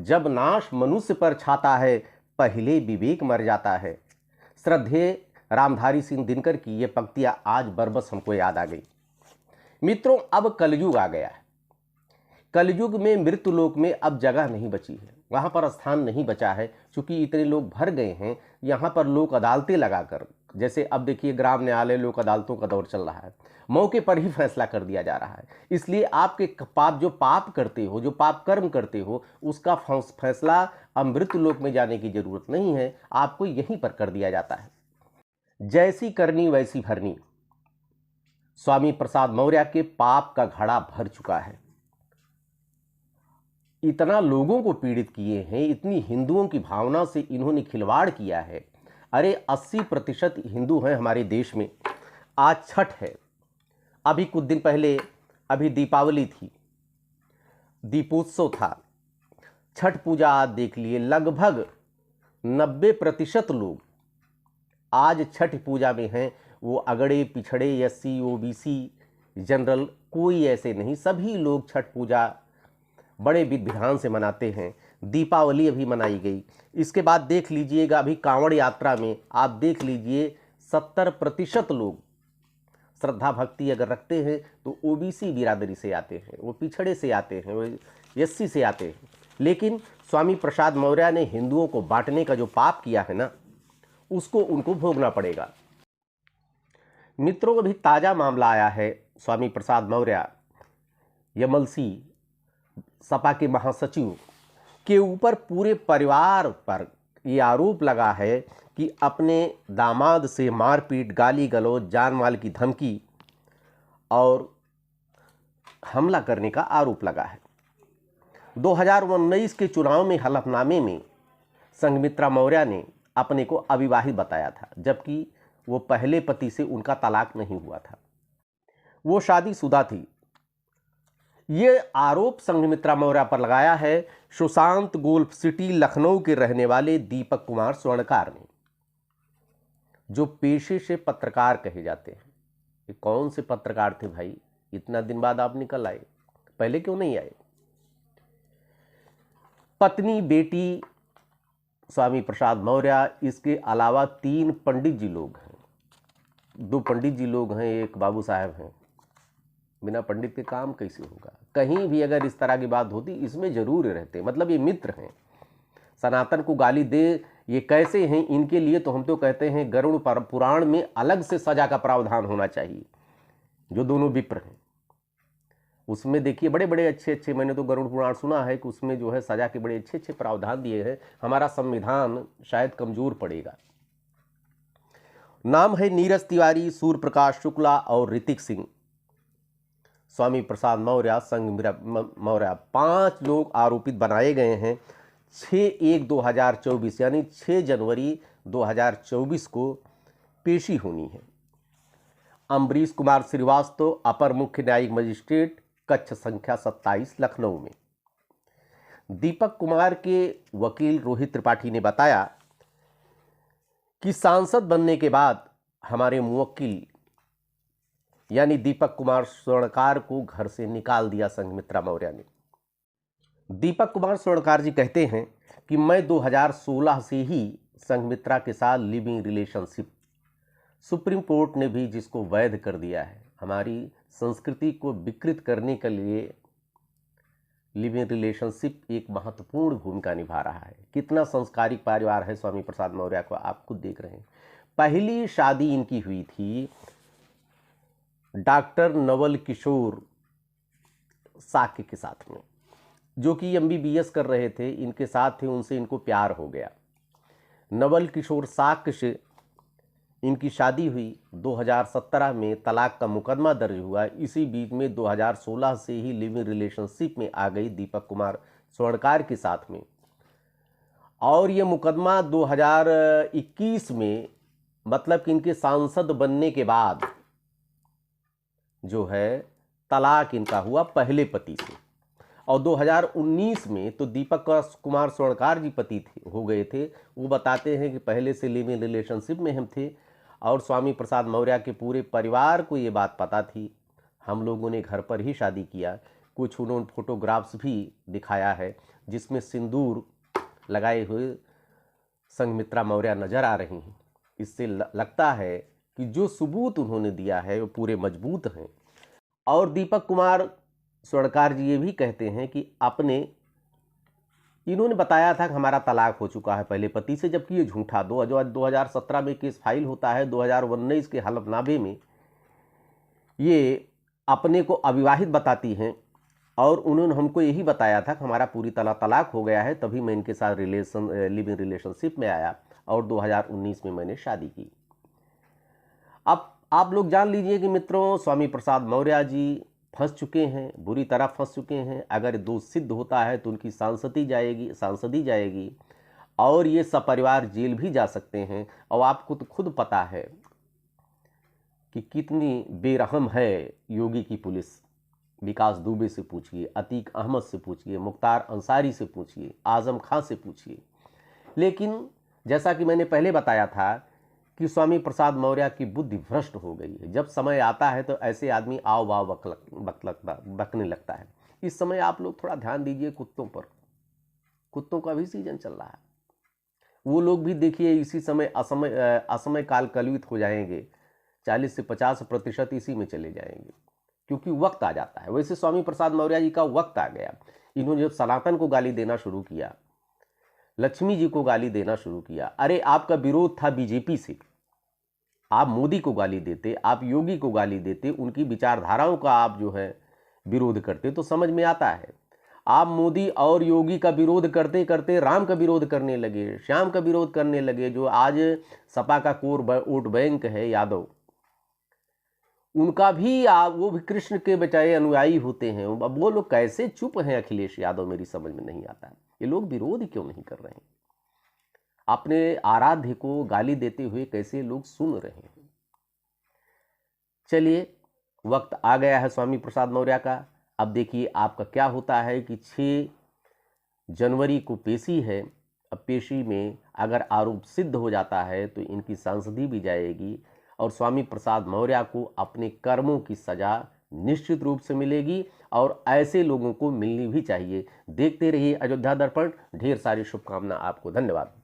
जब नाश मनुष्य पर छाता है, पहले विवेक मर जाता है। श्रद्धेय रामधारी सिंह दिनकर की ये पंक्तियां आज बरबस हमको याद आ गई। मित्रों, अब कलयुग आ गया है। कलयुग में मृत्युलोक में अब जगह नहीं बची है, वहां पर स्थान नहीं बचा है, क्योंकि इतने लोग भर गए हैं। यहां पर लोक अदालतें लगाकर, जैसे अब देखिए ग्राम न्यायालय लोक अदालतों का दौर चल रहा है, मौके पर ही फैसला कर दिया जा रहा है। इसलिए आपके पाप जो पाप करते हो, जो पाप कर्म करते हो, उसका फैसला अब मृत्युलोक में जाने की जरूरत नहीं है, आपको यहीं पर कर दिया जाता है। जैसी करनी वैसी भरनी। स्वामी प्रसाद मौर्य के पाप का घड़ा भर चुका है। इतना लोगों को पीड़ित किए हैं, इतनी हिंदुओं की भावना से इन्होंने खिलवाड़ किया है। अरे 80% हिंदू हैं हमारे देश में। आज छठ है, अभी कुछ दिन पहले अभी दीपावली थी, दीपोत्सव था। छठ पूजा आज देख लिए, लगभग 90% लोग आज छठ पूजा में हैं। वो अगड़े पिछड़े, एससी, ओबीसी, जनरल, कोई ऐसे नहीं, सभी लोग छठ पूजा बड़े विधि विधान से मनाते हैं। दीपावली अभी मनाई गई। इसके बाद देख लीजिएगा, अभी कांवड़ यात्रा में आप देख लीजिए 70% लोग श्रद्धा भक्ति अगर रखते हैं तो ओबीसी बिरादरी से आते हैं, वो पिछड़े से आते हैं, वो एससी से आते हैं। लेकिन स्वामी प्रसाद मौर्य ने हिंदुओं को बांटने का जो पाप किया है ना, उसको उनको भोगना पड़ेगा। मित्रों, अभी ताजा मामला आया है। स्वामी प्रसाद मौर्य यमलसी सपा के महासचिव के ऊपर पूरे परिवार पर यह आरोप लगा है कि अपने दामाद से मारपीट, गाली गलौज, जान माल की धमकी और हमला करने का आरोप लगा है। 2019 के चुनाव में हलफनामे में संघमित्रा मौर्य ने अपने को अविवाहित बताया था, जबकि वो पहले पति से उनका तलाक नहीं हुआ था, वो शादीशुदा थी। ये आरोप संघमित्रा मौर्य पर लगाया है सुशांत गोल्फ सिटी लखनऊ के रहने वाले दीपक कुमार स्वर्णकार ने, जो पेशे से पत्रकार कहे जाते हैं। ये कौन से पत्रकार थे भाई, इतना दिन बाद आप निकल आए, पहले क्यों नहीं आए? पत्नी, बेटी स्वामी प्रसाद मौर्य, इसके अलावा 3 पंडित जी लोग हैं, 2 पंडित जी लोग हैं, एक बाबू साहब हैं। बिना पंडित के काम कैसे होगा? कहीं भी अगर इस तरह की बात होती, इसमें जरूर रहते, मतलब ये मित्र हैं। सनातन को गाली दे, ये कैसे हैं? इनके लिए तो हम तो कहते हैं गरुड़ पुराण में अलग से सजा का प्रावधान होना चाहिए। जो दोनों विप्र हैं उसमें देखिए बड़े बड़े अच्छे, मैंने तो गरुड़ पुराण सुना है कि उसमें जो है सजा के बड़े अच्छे प्रावधान दिए हैं। हमारा संविधान शायद कमजोर पड़ेगा। नाम है नीरज तिवारी, सूर्य प्रकाश शुक्ला और ऋतिक सिंह। स्वामी प्रसाद मौर्य, संघ मौर्य, 5 लोग आरोपित बनाए गए हैं। 6/1/2024 यानी 6 जनवरी 2024 को पेशी होनी है। अम्बरीश कुमार श्रीवास्तव, अपर मुख्य न्यायिक मजिस्ट्रेट, कक्ष संख्या 27, लखनऊ में। दीपक कुमार के वकील रोहित त्रिपाठी ने बताया कि सांसद बनने के बाद हमारे मुवक्किल यानी दीपक कुमार स्वर्णकार को घर से निकाल दिया संघमित्रा मौर्य ने। दीपक कुमार स्वर्णकार जी कहते हैं कि मैं 2016 से ही संघमित्रा के साथ लिविंग रिलेशनशिप, सुप्रीम कोर्ट ने भी जिसको वैध कर दिया है, हमारी संस्कृति को विकृत करने के लिए लिविंग रिलेशनशिप एक महत्वपूर्ण भूमिका निभा रहा है। कितना संस्कारिक परिवार है स्वामी प्रसाद मौर्य को, आप खुद देख रहे हैं। पहली शादी इनकी हुई थी डॉक्टर नवल किशोर साक्य के साथ में, जो कि MBBS कर रहे थे, इनके साथ थे, उनसे इनको प्यार हो गया। नवल किशोर साक्य से इनकी शादी हुई। 2017 में तलाक का मुकदमा दर्ज हुआ। इसी बीच में 2016 से ही लिविंग रिलेशनशिप में आ गई दीपक कुमार स्वर्णकार के साथ में, और ये मुकदमा 2021 में, मतलब कि इनके सांसद बनने के बाद जो है तलाक इनका हुआ पहले पति से। और 2019 में तो दीपक कुमार स्वर्णकार जी पति हो गए थे। वो बताते हैं कि पहले से लिविंग रिलेशनशिप में हम थे, और स्वामी प्रसाद मौर्य के पूरे परिवार को ये बात पता थी। हम लोगों ने घर पर ही शादी किया, कुछ उन्होंने फोटोग्राफ्स भी दिखाया है जिसमें सिंदूर लगाए हुए संघमित्रा मौर्य नजर आ रही हैं। इससे लगता है कि जो सबूत उन्होंने दिया है वो पूरे मजबूत हैं। और दीपक कुमार स्वर्णकार जी ये भी कहते हैं कि इन्होंने बताया था कि हमारा तलाक हो चुका है पहले पति से, जबकि ये झूठा। 2017 में केस फाइल होता है, 2019 के हलफनामे में ये अपने को अविवाहित बताती हैं और उन्होंने हमको यही बताया था कि हमारा पूरी तरह तलाक हो गया है, तभी मैं इनके साथ लिविंग रिलेशनशिप में आया और 2019 में मैंने शादी की। अब आप लोग जान लीजिए कि मित्रों, स्वामी प्रसाद मौर्य जी फंस चुके हैं, बुरी तरह फंस चुके हैं। अगर दोष सिद्ध होता है तो उनकी सांसदी जाएगी और ये सपरिवार जेल भी जा सकते हैं। और आपको तो खुद पता है कि कितनी बेरहम है योगी की पुलिस। विकास दुबे से पूछिए, अतीक अहमद से पूछिए, मुख्तार अंसारी से पूछिए, आजम खां से पूछिए। लेकिन जैसा कि मैंने पहले बताया था कि स्वामी प्रसाद मौर्य की बुद्धि भ्रष्ट हो गई है। जब समय आता है तो ऐसे आदमी आओ वाव बकने लगता है। इस समय आप लोग थोड़ा ध्यान दीजिए कुत्तों पर। कुत्तों का भी सीजन चल रहा है। वो लोग भी देखिए इसी समय असमय काल कलुषित हो जाएंगे। 40 से 50% इसी में चले जाएंगे, क्योंकि वक्त आ जाता है। वैसे स्वामी प्रसाद मौर्य जी का वक्त आ गया। इन्होंने जब सनातन को गाली देना शुरू किया, लक्ष्मी जी को गाली देना शुरू किया, अरे आपका विरोध था बीजेपी से, आप मोदी को गाली देते, आप योगी को गाली देते, उनकी विचारधाराओं का आप जो है विरोध करते, तो समझ में आता है। आप मोदी और योगी का विरोध करते करते राम का विरोध करने लगे, श्याम का विरोध करने लगे, जो आज सपा का कोर वोट बैंक है यादव, उनका भी वो भी कृष्ण के बचाए अनुयायी होते हैं। अब वो लोग कैसे चुप हैं अखिलेश यादव, मेरी समझ में नहीं आता। ये लोग विरोध क्यों नहीं कर रहे हैं? अपने आराध्य को गाली देते हुए कैसे लोग सुन रहे हैं? चलिए, वक्त आ गया है स्वामी प्रसाद मौर्य का। अब देखिए आपका क्या होता है कि 6 जनवरी को पेशी है। अब पेशी में अगर आरोप सिद्ध हो जाता है तो इनकी सांसदी भी जाएगी और स्वामी प्रसाद मौर्य को अपने कर्मों की सजा निश्चित रूप से मिलेगी और ऐसे लोगों को मिलनी भी चाहिए। देखते रहिए अयोध्या दर्पण। ढेर सारी शुभकामना आपको। धन्यवाद।